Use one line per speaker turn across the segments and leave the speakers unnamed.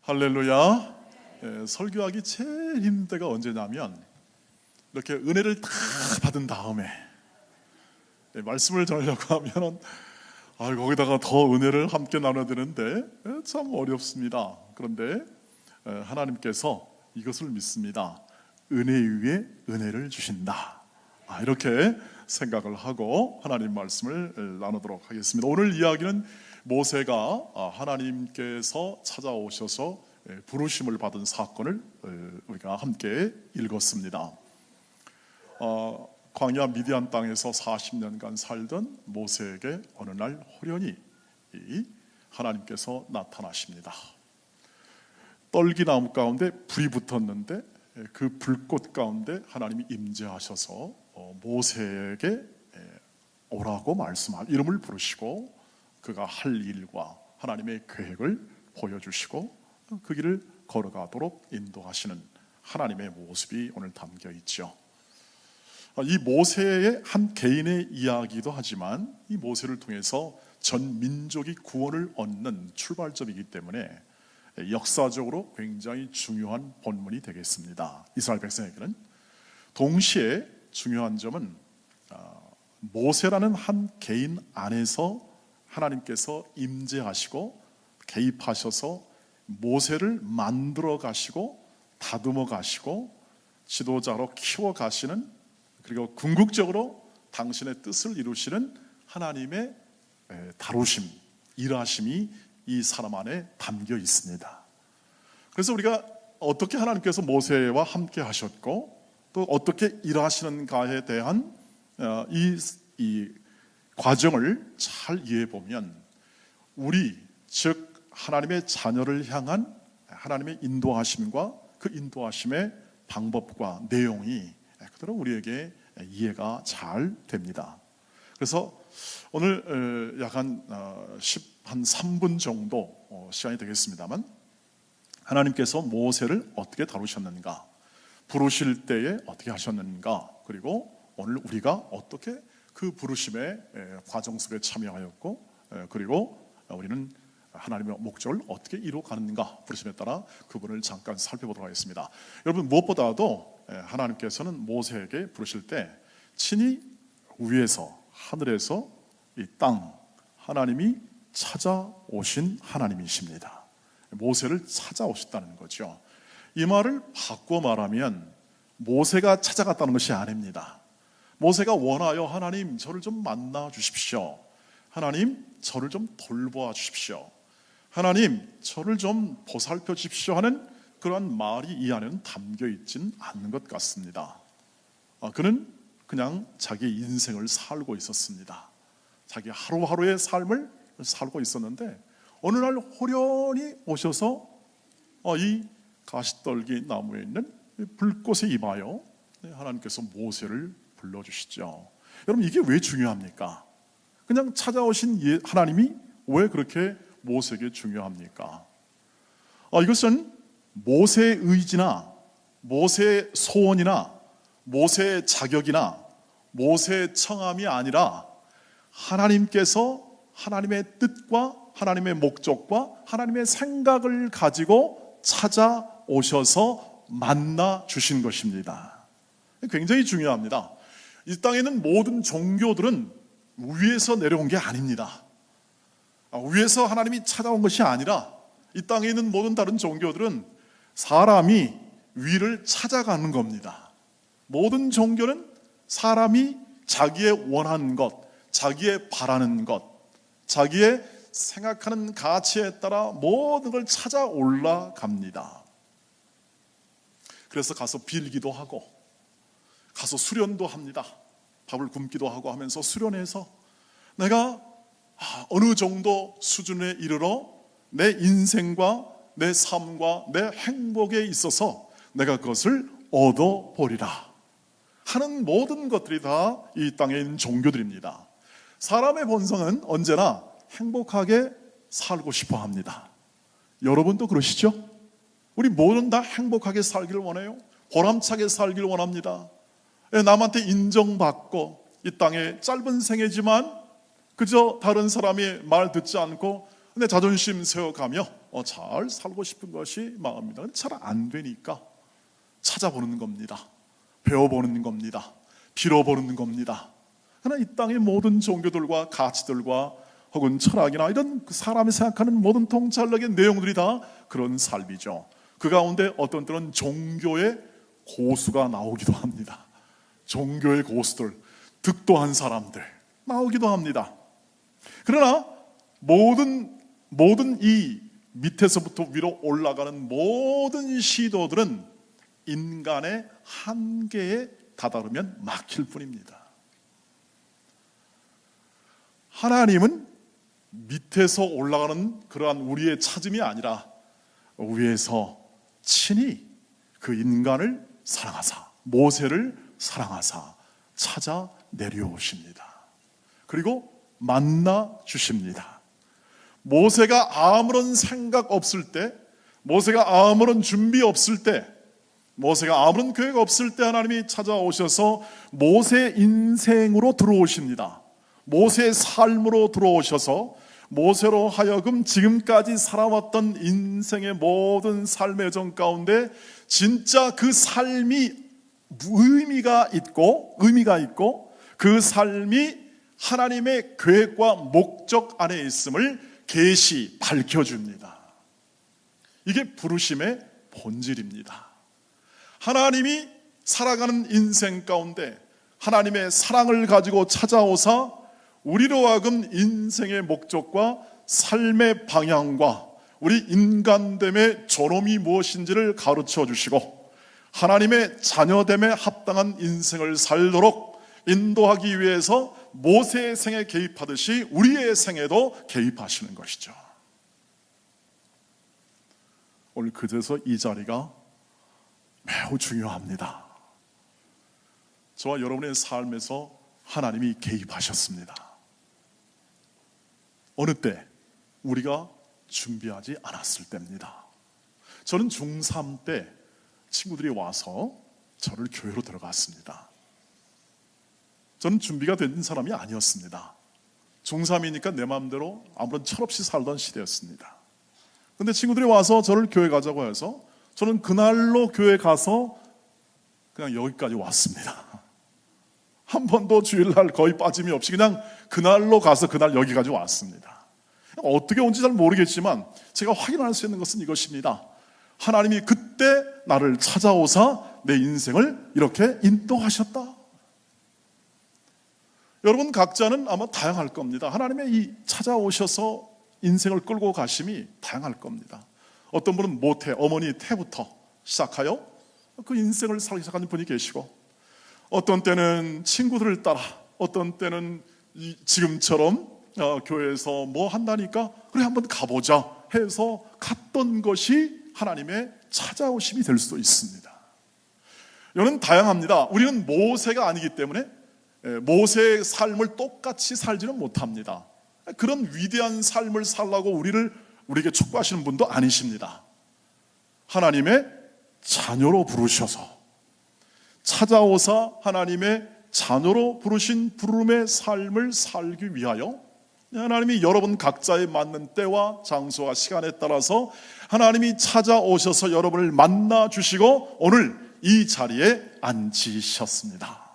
할렐루야. 설교하기 제일 힘든 때가 언제냐면 이렇게 은혜를 다 받은 다음에 말씀을 전하려고 하면 거기다가 더 은혜를 함께 나눠야 되는데 참 어렵습니다. 그런데 하나님께서 이것을 믿습니다. 은혜 위에 은혜를 주신다. 이렇게 생각을 하고 하나님 말씀을 나누도록 하겠습니다. 오늘 이야기는 모세가 하나님께서 찾아오셔서 부르심을 받은 사건을 우리가 함께 읽었습니다. 광야 미디안 땅에서 40년간 살던 모세에게 어느 날 호련히 하나님께서 나타나십니다. 떨기나무 가운데 불이 붙었는데 그 불꽃 가운데 하나님이 임재하셔서 모세에게 오라고 말씀하고 이름을 부르시고 그가 할 일과 하나님의 계획을 보여주시고 그 길을 걸어가도록 인도하시는 하나님의 모습이 오늘 담겨 있죠. 이 모세의 한 개인의 이야기도 하지만 이 모세를 통해서 전 민족이 구원을 얻는 출발점이기 때문에 역사적으로 굉장히 중요한 본문이 되겠습니다. 이스라엘 백성에게는. 동시에 중요한 점은 모세라는 한 개인 안에서 하나님께서 임재하시고 개입하셔서 모세를 만들어 가시고 다듬어 가시고 지도자로 키워 가시는, 그리고 궁극적으로 당신의 뜻을 이루시는 하나님의 다루심, 일하심이 이 사람 안에 담겨 있습니다. 그래서 우리가 어떻게 하나님께서 모세와 함께 하셨고 또 어떻게 일하시는가에 대한 이 과정을 잘 이해해 보면 우리, 즉 하나님의 자녀를 향한 하나님의 인도하심과 그 인도하심의 방법과 내용이 그대로 우리에게 이해가 잘 됩니다. 그래서 오늘 약 한 3분 정도 시간이 되겠습니다만 하나님께서 모세를 어떻게 다루셨는가, 부르실 때에 어떻게 하셨는가, 그리고 오늘 우리가 어떻게 그 부르심의 과정 속에 참여하였고 그리고 우리는 하나님의 목적을 어떻게 이루어가는가, 부르심에 따라 그분을 잠깐 살펴보도록 하겠습니다. 여러분, 무엇보다도 하나님께서는 모세에게 부르실 때 친히 위에서, 하늘에서 이 땅, 하나님이 찾아오신 하나님이십니다. 모세를 찾아오셨다는 거죠. 이 말을 바꿔 말하면 모세가 찾아갔다는 것이 아닙니다. 모세가 원하여 하나님 저를 좀 만나 주십시오, 하나님 저를 좀 돌보아 주십시오, 하나님 저를 좀 보살펴 주십시오 하는 그러한 말이 이 안에는 담겨 있진 않는 것 같습니다. 그는 그냥 자기 인생을 살고 있었습니다. 자기 하루하루의 삶을 살고 있었는데 어느 날 호련히 오셔서 이 가시떨기 나무에 있는 불꽃에 임하여 하나님께서 모세를 불러주시죠. 여러분, 이게 왜 중요합니까? 그냥 찾아오신 하나님이 왜 그렇게 모세에게 중요합니까? 이것은 모세의 의지나 모세의 소원이나 모세의 자격이나 모세의 청함이 아니라 하나님께서 하나님의 뜻과 하나님의 목적과 하나님의 생각을 가지고 찾아오셔서 만나 주신 것입니다. 굉장히 중요합니다. 이 땅에 있는 모든 종교들은 위에서 내려온 게 아닙니다. 위에서 하나님이 찾아온 것이 아니라 이 땅에 있는 모든 다른 종교들은 사람이 위를 찾아가는 겁니다. 모든 종교는 사람이 자기의 원하는 것, 자기의 바라는 것, 자기의 생각하는 가치에 따라 모든 걸 찾아 올라갑니다. 그래서 가서 빌기도 하고 가서 수련도 합니다. 밥을 굶기도 하고 하면서 수련해서 내가 어느 정도 수준에 이르러 내 인생과 내 삶과 내 행복에 있어서 내가 그것을 얻어보리라 하는 모든 것들이 다 이 땅에 있는 종교들입니다. 사람의 본성은 언제나 행복하게 살고 싶어 합니다. 여러분도 그러시죠? 우리 모두는 다 행복하게 살기를 원해요. 보람차게 살기를 원합니다. 남한테 인정받고 이 땅에 짧은 생애지만 그저 다른 사람이 말 듣지 않고 내 자존심 세워가며 잘 살고 싶은 것이 마음입니다. 근데 잘 안 되니까 찾아보는 겁니다. 배워보는 겁니다. 빌어보는 겁니다. 그러나 이 땅의 모든 종교들과 가치들과 혹은 철학이나 이런 사람이 생각하는 모든 통찰력의 내용들이 다 그런 삶이죠. 그 가운데 어떤 때는 종교의 고수가 나오기도 합니다. 종교의 고수들, 득도한 사람들 나오기도 합니다. 그러나 모든 이 밑에서부터 위로 올라가는 모든 시도들은 인간의 한계에 다다르면 막힐 뿐입니다. 하나님은 밑에서 올라가는 그러한 우리의 찾음이 아니라 위에서 친히 그 인간을 사랑하사, 모세를 사랑하사 찾아 내려오십니다. 그리고 만나 주십니다. 모세가 아무런 생각 없을 때, 모세가 아무런 준비 없을 때, 모세가 아무런 계획 없을 때 하나님이 찾아오셔서 모세 인생으로 들어오십니다. 모세의 삶으로 들어오셔서 모세로 하여금 지금까지 살아왔던 인생의 모든 삶의 여정 가운데 진짜 그 삶이 의미가 있고 그 삶이 하나님의 계획과 목적 안에 있음을 계시 밝혀줍니다. 이게 부르심의 본질입니다. 하나님이 살아가는 인생 가운데 하나님의 사랑을 가지고 찾아오사 우리로 하여금 인생의 목적과 삶의 방향과 우리 인간됨의 존엄이 무엇인지를 가르쳐 주시고 하나님의 자녀됨에 합당한 인생을 살도록 인도하기 위해서 모세의 생에 개입하듯이 우리의 생에도 개입하시는 것이죠. 오늘 그래서 이 자리가 매우 중요합니다. 저와 여러분의 삶에서 하나님이 개입하셨습니다. 어느 때? 우리가 준비하지 않았을 때입니다. 저는 중3 때 친구들이 와서 저를 교회로 들어갔습니다. 저는 준비가 된 사람이 아니었습니다. 중3이니까 내 마음대로 아무런 철없이 살던 시대였습니다. 근데 친구들이 와서 저를 교회 가자고 해서 저는 그날로 교회 가서 그냥 여기까지 왔습니다. 한 번도 주일날 거의 빠짐이 없이 그냥 그날로 가서 그날 여기까지 왔습니다. 어떻게 온지 잘 모르겠지만 제가 확인할 수 있는 것은 이것입니다. 하나님이 그때 나를 찾아오사 내 인생을 이렇게 인도하셨다. 여러분 각자는 아마 다양할 겁니다. 하나님의 이 찾아오셔서 인생을 끌고 가심이 다양할 겁니다. 어떤 분은 모태, 어머니 태부터 시작하여 그 인생을 살기 시작하는 분이 계시고, 어떤 때는 친구들을 따라, 어떤 때는 지금처럼 교회에서 뭐 한다니까 그래 한번 가보자 해서 갔던 것이 하나님의 찾아오심이 될 수도 있습니다. 이는 다양합니다. 우리는 모세가 아니기 때문에 모세의 삶을 똑같이 살지는 못합니다. 그런 위대한 삶을 살라고 우리에게 촉구하시는 분도 아니십니다. 하나님의 자녀로 부르셔서 찾아오사 하나님의 자녀로 부르신 부름의 삶을 살기 위하여 하나님이 여러분 각자에 맞는 때와 장소와 시간에 따라서 하나님이 찾아오셔서 여러분을 만나 주시고 오늘 이 자리에 앉히셨습니다.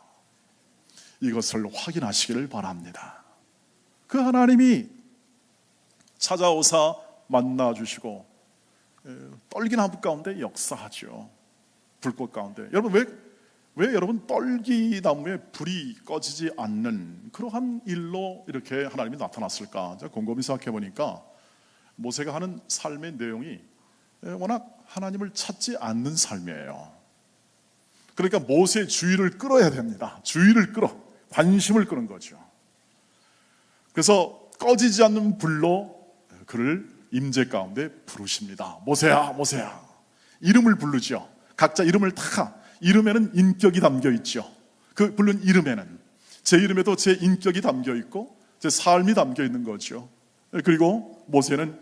이것을 확인하시기를 바랍니다. 그 하나님이 찾아오사 만나 주시고 떨기나무 가운데 역사하죠. 불꽃 가운데. 여러분 왜 여러분 떨기나무에 불이 꺼지지 않는 그러한 일로 이렇게 하나님이 나타났을까? 제가 곰곰이 생각해 보니까 모세가 하는 삶의 내용이 워낙 하나님을 찾지 않는 삶이에요. 그러니까 모세의 주의를 끌어야 됩니다. 주의를 끌어, 관심을 끄는 거죠. 그래서 꺼지지 않는 불로 그를 임재 가운데 부르십니다. 모세야, 모세야. 이름을 부르죠. 각자 이름을 다, 이름에는 인격이 담겨 있죠. 그 부른 이름에는 제 이름에도 제 인격이 담겨 있고 제 삶이 담겨 있는 거죠. 그리고 모세는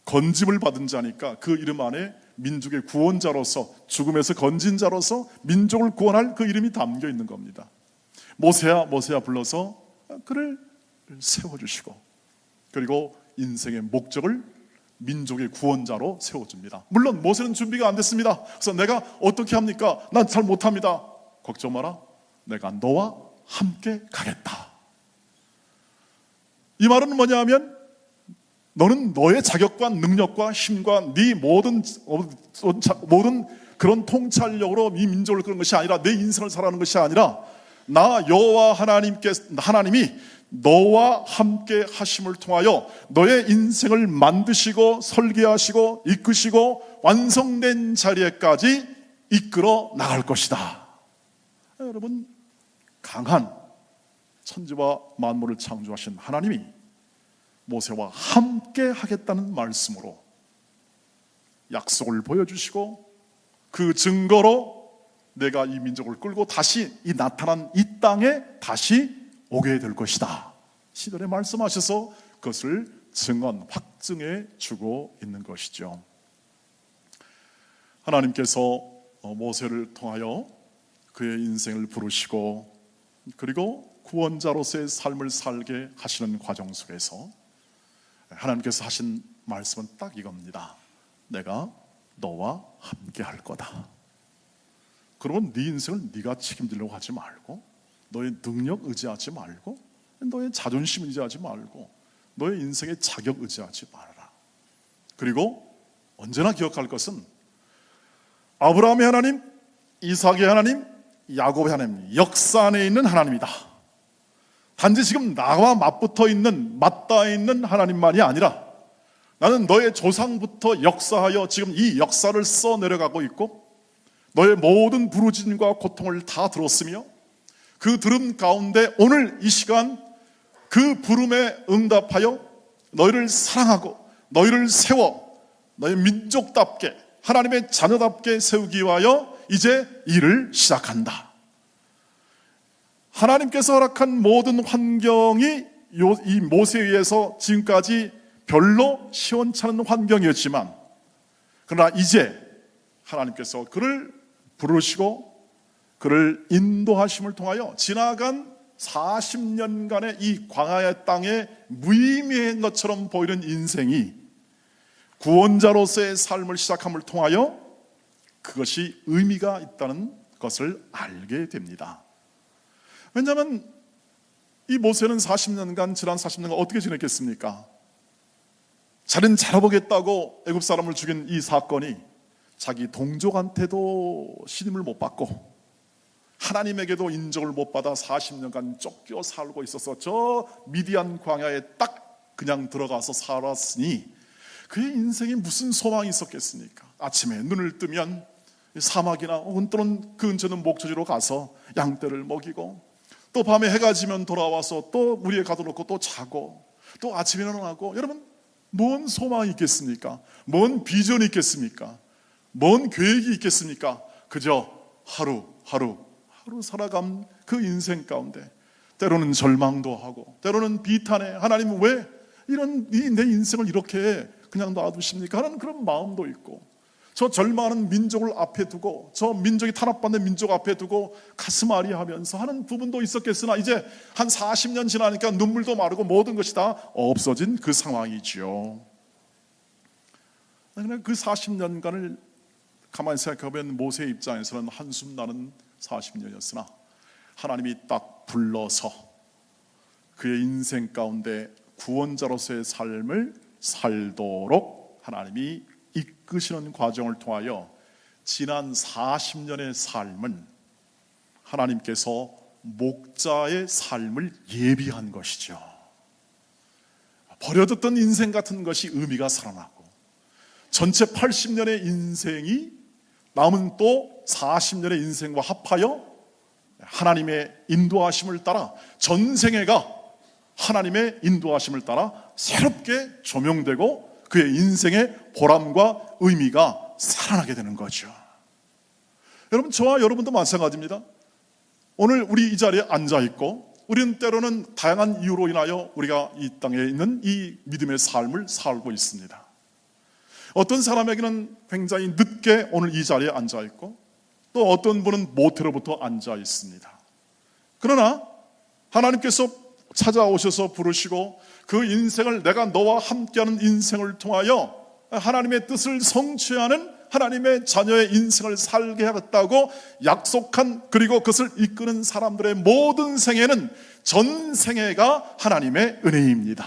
건짐을 받은 자니까 그 이름 안에 민족의 구원자로서, 죽음에서 건진 자로서 민족을 구원할 그 이름이 담겨 있는 겁니다. 모세야, 모세야 불러서 그를 세워주시고, 그리고 인생의 목적을 민족의 구원자로 세워줍니다. 물론 모세는 준비가 안 됐습니다. 그래서 내가 어떻게 합니까? 난 잘 못합니다. 걱정 마라. 내가 너와 함께 가겠다. 이 말은 뭐냐면 너는 너의 자격과 능력과 힘과 네 모든 그런 통찰력으로 이 민족을 그런 것이 아니라 내 인생을 살아가는 것이 아니라 나 여호와 하나님이 너와 함께 하심을 통하여 너의 인생을 만드시고 설계하시고 이끄시고 완성된 자리에까지 이끌어 나갈 것이다. 여러분, 강한 천지와 만물을 창조하신 하나님이 모세와 함께 하겠다는 말씀으로 약속을 보여주시고 그 증거로 내가 이 민족을 끌고 다시 이 나타난 이 땅에 다시 오게 될 것이다. 시절에 말씀하셔서 그것을 확증해 주고 있는 것이죠. 하나님께서 모세를 통하여 그의 인생을 부르시고 그리고 구원자로서의 삶을 살게 하시는 과정 속에서 하나님께서 하신 말씀은 딱 이겁니다. 내가 너와 함께 할 거다. 그러면 네 인생을 네가 책임지려고 하지 말고 너의 능력 의지하지 말고 너의 자존심 의지하지 말고 너의 인생의 자격 의지하지 말아라. 그리고 언제나 기억할 것은 아브라함의 하나님, 이삭의 하나님, 야곱의 하나님, 역사 안에 있는 하나님이다. 단지 지금 나와 맞닿아 있는 하나님만이 아니라 나는 너의 조상부터 역사하여 지금 이 역사를 써내려가고 있고 너의 모든 부르짖음과 고통을 다 들었으며 그 들음 가운데 오늘 이 시간 그 부름에 응답하여 너희를 사랑하고 너희를 세워 너희 민족답게 하나님의 자녀답게 세우기 위하여 이제 일을 시작한다. 하나님께서 허락한 모든 환경이 이 모세에 의해서 지금까지 별로 시원찮은 환경이었지만 그러나 이제 하나님께서 그를 부르시고 그를 인도하심을 통하여 지나간 40년간의 이 광야의 땅에 무의미한 것처럼 보이는 인생이 구원자로서의 삶을 시작함을 통하여 그것이 의미가 있다는 것을 알게 됩니다. 왜냐하면 이 모세는 40년간 지난 40년간 어떻게 지냈겠습니까? 자기는 잘해보겠다고 애굽 사람을 죽인 이 사건이 자기 동족한테도 신임을 못 받고 하나님에게도 인정을 못 받아 40년간 쫓겨 살고 있어서 저 미디안 광야에 딱 그냥 들어가서 살았으니 그의 인생에 무슨 소망이 있었겠습니까? 아침에 눈을 뜨면 사막이나 혹은 또는 그 근처는 목초지로 가서 양떼를 먹이고 또 밤에 해가 지면 돌아와서 또 우리에 가둬놓고 또 자고 또 아침에 일어나고 여러분 뭔 소망이 있겠습니까? 뭔 비전이 있겠습니까? 뭔 계획이 있겠습니까? 그저 하루 살아간 그 인생 가운데 때로는 절망도 하고 때로는 비탄해. 하나님은 왜 내 인생을 이렇게 그냥 놔두십니까? 하는 그런 마음도 있고 저 절망하는 민족을 앞에 두고 저 민족이 탄압받는 민족 앞에 두고 가슴 아리하면서 하는 부분도 있었겠으나 이제 한 40년 지나니까 눈물도 마르고 모든 것이 다 없어진 그 상황이지요. 그러나 그 40년간을 가만히 생각해보면 모세의 입장에서는 한숨 나는 40년이었으나 하나님이 딱 불러서 그의 인생 가운데 구원자로서의 삶을 살도록 하나님이 이끄시는 과정을 통하여 지난 40년의 삶은 하나님께서 목자의 삶을 예비한 것이죠. 버려졌던 인생 같은 것이 의미가 살아나고 전체 80년의 인생이 남은 또 40년의 인생과 합하여 하나님의 인도하심을 따라 전생애가 하나님의 인도하심을 따라 새롭게 조명되고 그의 인생의 보람과 의미가 살아나게 되는 거죠. 여러분, 저와 여러분도 마찬가지입니다. 오늘 우리 이 자리에 앉아있고 우리는 때로는 다양한 이유로 인하여 우리가 이 땅에 있는 이 믿음의 삶을 살고 있습니다. 어떤 사람에게는 굉장히 늦게 오늘 이 자리에 앉아있고 또 어떤 분은 모태로부터 앉아있습니다. 그러나 하나님께서 찾아오셔서 부르시고 그 인생을 내가 너와 함께하는 인생을 통하여 하나님의 뜻을 성취하는 하나님의 자녀의 인생을 살게 하겠다고 약속한, 그리고 그것을 이끄는 사람들의 모든 생애는 전 생애가 하나님의 은혜입니다.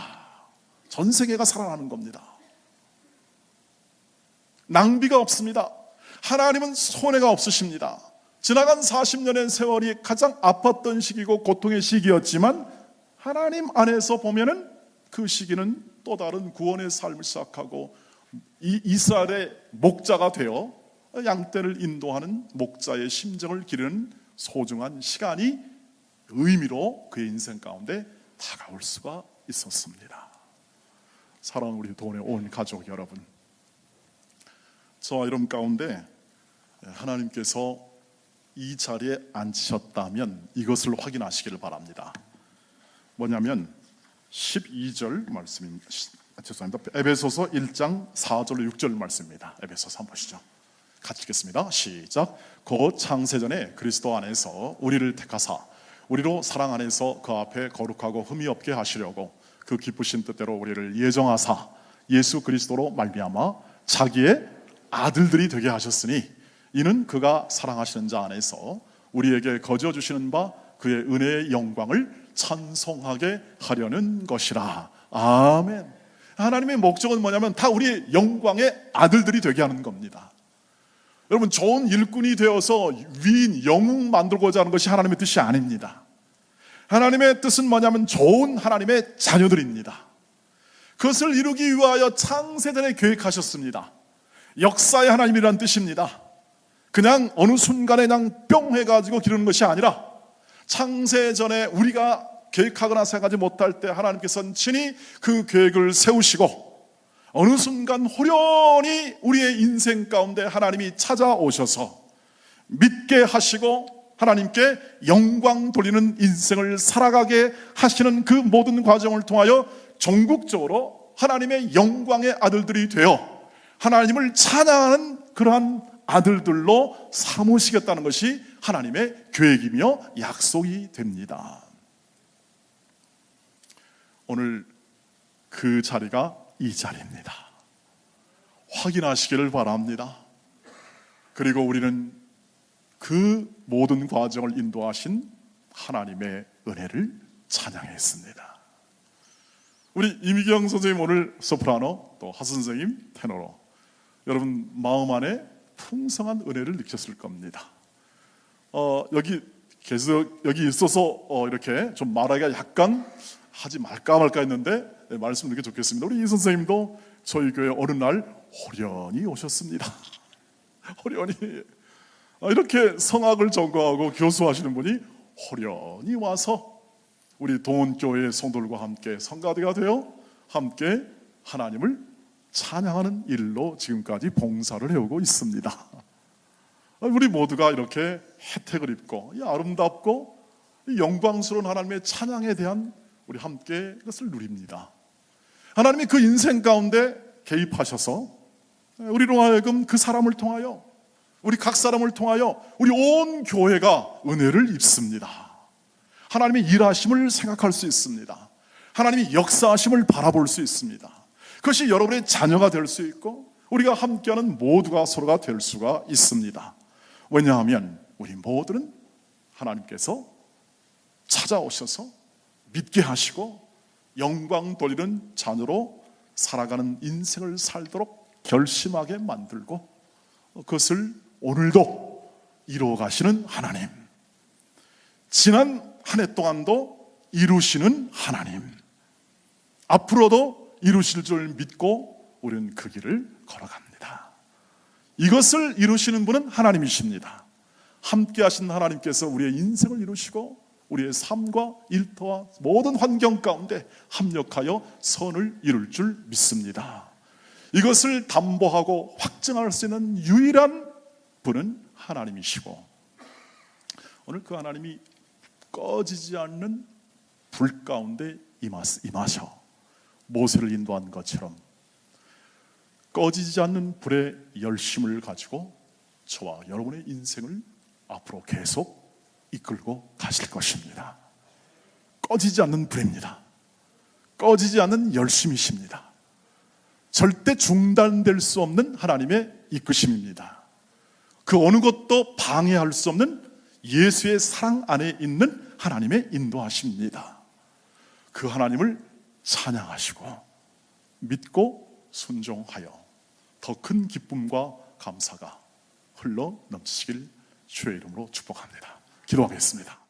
전 생애가 살아나는 겁니다. 낭비가 없습니다. 하나님은 손해가 없으십니다. 지나간 40년의 세월이 가장 아팠던 시기고 고통의 시기였지만 하나님 안에서 보면은 그 시기는 또 다른 구원의 삶을 시작하고 이스라엘의 목자가 되어 양떼를 인도하는 목자의 심정을 기르는 소중한 시간이 의미로 그의 인생 가운데 다가올 수가 있었습니다. 사랑하는 우리 돈의 온 가족 여러분, 저와 여러분 가운데 하나님께서 이 자리에 앉히셨다면 이것을 확인하시기를 바랍니다. 뭐냐면 12절 말씀입니다. 죄송합니다. 에베소서 1장 4절로 6절 말씀입니다. 에베소서 한번 보시죠. 같이 읽겠습니다. 시작. 곧 창세전에 그리스도 안에서 우리를 택하사 우리로 사랑 안에서 그 앞에 거룩하고 흠이 없게 하시려고 그 기쁘신 뜻대로 우리를 예정하사 예수 그리스도로 말미암아 자기의 아들들이 되게 하셨으니 이는 그가 사랑하시는 자 안에서 우리에게 거저 주시는 바 그의 은혜의 영광을 찬송하게 하려는 것이라. 아멘. 하나님의 목적은 뭐냐면 다 우리의 영광의 아들들이 되게 하는 겁니다. 여러분, 좋은 일꾼이 되어서 위인, 영웅 만들고자 하는 것이 하나님의 뜻이 아닙니다. 하나님의 뜻은 뭐냐면 좋은 하나님의 자녀들입니다. 그것을 이루기 위하여 창세전에 계획하셨습니다. 역사의 하나님이라는 뜻입니다. 그냥 어느 순간에 그냥 뿅 해가지고 기르는 것이 아니라 창세전에 우리가 계획하거나 생각하지 못할 때 하나님께서는 친히 그 계획을 세우시고 어느 순간 호련히 우리의 인생 가운데 하나님이 찾아오셔서 믿게 하시고 하나님께 영광 돌리는 인생을 살아가게 하시는 그 모든 과정을 통하여 전국적으로 하나님의 영광의 아들들이 되어 하나님을 찬양하는 그러한 아들들로 삼으시겠다는 것이 하나님의 계획이며 약속이 됩니다. 오늘 그 자리가 이 자리입니다. 확인하시기를 바랍니다. 그리고 우리는 그 모든 과정을 인도하신 하나님의 은혜를 찬양했습니다. 우리 이미경 선생님 오늘 소프라노, 또 하선 선생님 테너로 여러분 마음 안에 풍성한 은혜를 느꼈을 겁니다. 여기 있어서 이렇게 좀 말하기가 약간 하지 말까 했는데 말씀 듣기 좋겠습니다. 우리 이 선생님도 저희 교회 어느 날 호련히 오셨습니다. 호련히 이렇게 성악을 전공하고 교수하시는 분이 호련히 와서 우리 동원교회 성도들과 함께 성가대가 되어 함께 하나님을 찬양하는 일로 지금까지 봉사를 해오고 있습니다. 우리 모두가 이렇게 혜택을 입고 이 아름답고 이 영광스러운 하나님의 찬양에 대한 우리 함께 그것을 누립니다. 하나님이 그 인생 가운데 개입하셔서 우리로 하여금 그 사람을 통하여 우리 각 사람을 통하여 우리 온 교회가 은혜를 입습니다. 하나님의 일하심을 생각할 수 있습니다. 하나님의 역사하심을 바라볼 수 있습니다. 그것이 여러분의 자녀가 될 수 있고 우리가 함께하는 모두가 서로가 될 수가 있습니다. 왜냐하면 우리 모두는 하나님께서 찾아오셔서 믿게 하시고 영광 돌리는 자녀로 살아가는 인생을 살도록 결심하게 만들고 그것을 오늘도 이루어 가시는 하나님, 지난 한 해 동안도 이루시는 하나님, 앞으로도 이루실 줄 믿고 우리는 그 길을 걸어갑니다. 이것을 이루시는 분은 하나님이십니다. 함께 하신 하나님께서 우리의 인생을 이루시고 우리의 삶과 일터와 모든 환경 가운데 합력하여 선을 이룰 줄 믿습니다. 이것을 담보하고 확증할 수 있는 유일한 분은 하나님이시고 오늘 그 하나님이 꺼지지 않는 불 가운데 임하셔 모세를 인도한 것처럼 꺼지지 않는 불의 열심을 가지고 저와 여러분의 인생을 앞으로 계속 이끌고 가실 것입니다. 꺼지지 않는 불입니다. 꺼지지 않는 열심이십니다. 절대 중단될 수 없는 하나님의 이끄심입니다. 그 어느 것도 방해할 수 없는 예수의 사랑 안에 있는 하나님의 인도하십니다. 그 하나님을 찬양하시고 믿고 순종하여 더 큰 기쁨과 감사가 흘러 넘치길 주의 이름으로 축복합니다. 기도하겠습니다.